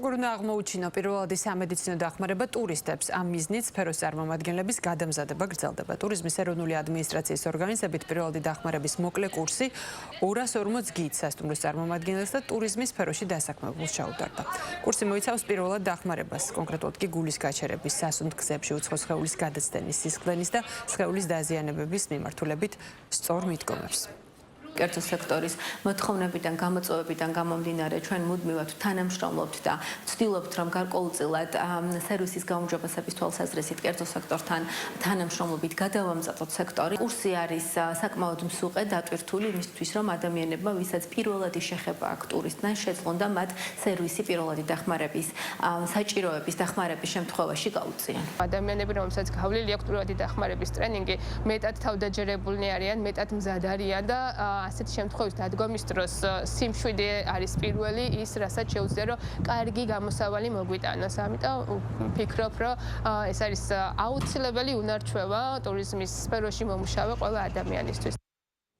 გურუნა აღმოუჩინა პირველადი სამედიცინო დახმარება ტურისტებს. ამ მიზნით სფეროს წარმომადგენლების გადამზადება გრძელდება. ტურიზმის ეროვნული ადმინისტრაციის ორგანიზებით პირველადი დახმარების მოკლე კურსი 240 გიდს სასტუმროს წარმომადგენელს და ტურიზმის სფეროში დასაქმებულს ჩაუტარდა. კურსი მოიცავს პირველად დახმარებას, კონკრეტულად კი გულის გაჩერების, სასუნთ გზებში უცხო სხეულის გადაცდენის, სისხლდენის და სხეულის დაზიანებების მიმართულებით სწორ მიდგომებს. კერძო სექტორის მოთხოვნებიდან გამოწვევებიდან გამომდინარე ჩვენ მუდმივად თანამშრომლობთ და ვცდილობთ რომ გარკვეულწილად სერვისის გაუმჯობესების თვალსაზრისით კერძო სექტორთან თანამშრომლობით გადავამზადოთ სექტორი. კურსი არის საკმაოდ მსუყე დატვირთული იმისთვის რომ ადამიანებმა ვისაც პირველადი შეხება აქვს ტურისტთან შეძლონ და მათ სერვისი პირველადი დახმარების საჭიროების დახმარების შემთხვევაში გაუწიონ. ადამიანები რომელსაც გავლილი აქვს პირველადი დახმარების ტრენინგი მეტად თავდაჯერებულნი არიან, მეტად მზად არიან და ასეთ შემთხვევაში დადგომის დროს სიმშვიდე არის პირველი ის, რასაც შეუძლია რომ კარგი გამოსავალი მოგვიტანოს. ამიტომ ვფიქრობ, რომ ეს არის აუცილებელი უნარჩვევა ტურიზმის სფეროში მომუშავე ყველა ადამიანისთვის.